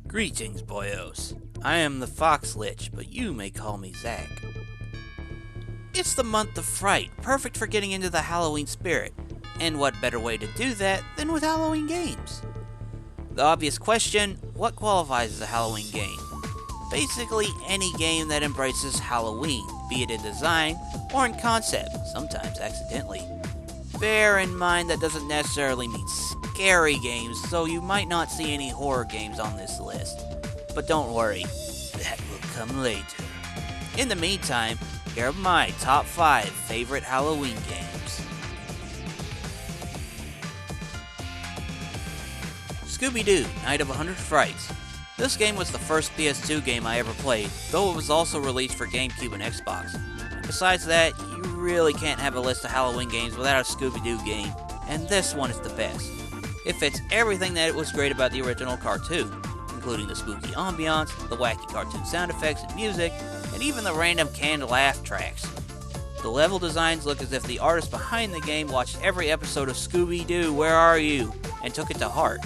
Greetings, boyos. I am the Fox Lich, but you may call me Zach. It's the month of Fright, perfect for getting into the Halloween spirit. And what better way to do that than with Halloween games? The obvious question, what qualifies as a Halloween game? Basically any game that embraces Halloween, be it in design or in concept, sometimes accidentally. Bear in mind that doesn't necessarily mean scary games, so you might not see any horror games on this list. But don't worry, that will come later. In the meantime, here are my top 5 favorite Halloween games. Scooby-Doo, Night of 100 Frights. This game was the first PS2 game I ever played, though it was also released for GameCube and Xbox. Besides that, you really can't have a list of Halloween games without a Scooby-Doo game, and this one is the best. It fits everything that was great about the original cartoon, including the spooky ambiance, the wacky cartoon sound effects and music, and even the random canned laugh tracks. The level designs look as if the artist behind the game watched every episode of Scooby-Doo, Where Are You?, and took it to heart.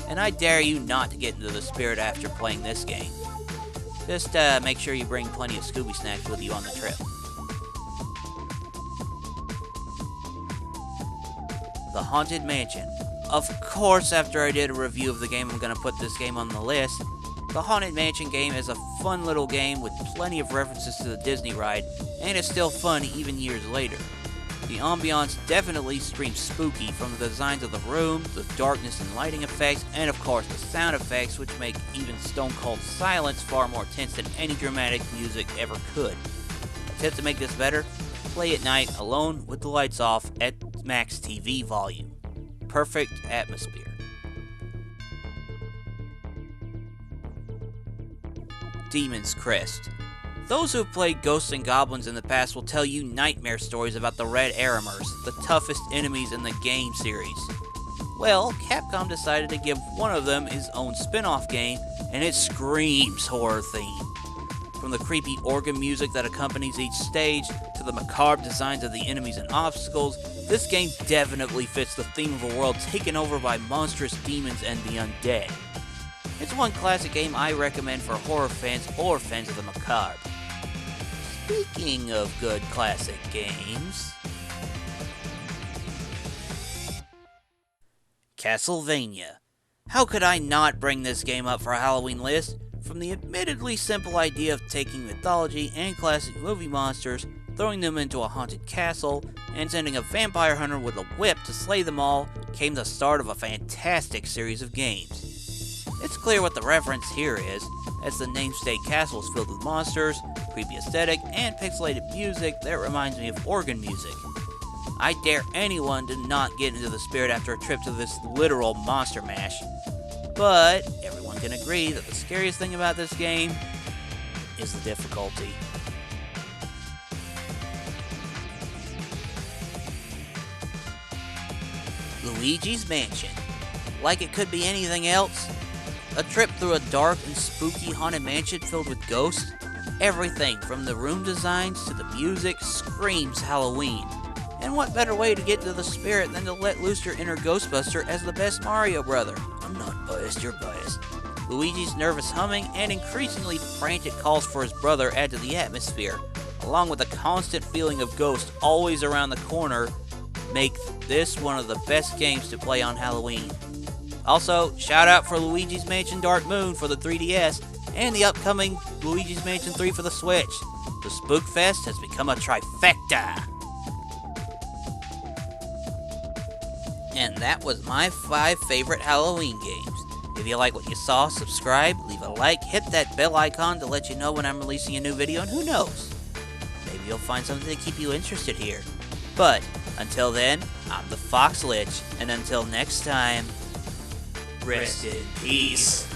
And I dare you not to get into the spirit after playing this game. Just make sure you bring plenty of Scooby snacks with you on the trip. The Haunted Mansion. Of course, after I did a review of the game, I'm going to put this game on the list. The Haunted Mansion game is a fun little game with plenty of references to the Disney ride, and it's still fun even years later. The ambiance definitely screams spooky, from the designs of the room, the darkness and lighting effects, and of course the sound effects, which make even stone cold silence far more tense than any dramatic music ever could. A tip to make this better? Play at night alone with the lights off at max TV volume. Perfect atmosphere. Demon's Crest. Those who have played Ghosts and Goblins in the past will tell you nightmare stories about the Red Aramers, the toughest enemies in the game series. Well, Capcom decided to give one of them his own spin-off game, and it screams horror theme. From the creepy organ music that accompanies each stage, to the macabre designs of the enemies and obstacles, this game definitely fits the theme of a world taken over by monstrous demons and the undead. It's one classic game I recommend for horror fans or fans of the macabre. Speaking of good classic games, Castlevania. How could I not bring this game up for a Halloween list? From the admittedly simple idea of taking mythology and classic movie monsters, throwing them into a haunted castle, and sending a vampire hunter with a whip to slay them all, came the start of a fantastic series of games. It's clear what the reference here is, as the namesake castle is filled with monsters, creepy aesthetic, and pixelated music that reminds me of organ music. I dare anyone to not get into the spirit after a trip to this literal monster mash. But everyone can agree that the scariest thing about this game is the difficulty. Luigis Mansion. Like it could be anything else? A trip through a dark and spooky haunted mansion filled with ghosts? Everything from the room designs to the music screams Halloween. And what better way to get into the spirit than to let loose your inner Ghostbuster as the best Mario brother? I'm not biased, you're biased. Luigi's nervous humming and increasingly frantic calls for his brother add to the atmosphere, along with a constant feeling of ghosts always around the corner, make this one of the best games to play on Halloween. Also, shout out for Luigi's Mansion Dark Moon for the 3DS, and the upcoming Luigi's Mansion 3 for the Switch. The Spookfest has become a trifecta! And that was my 5 favorite Halloween games. If you like what you saw, subscribe, leave a like, hit that bell icon to let you know when I'm releasing a new video, and who knows? Maybe you'll find something to keep you interested here. But, until then, I'm the Fox Lich, and until next time, rest in peace.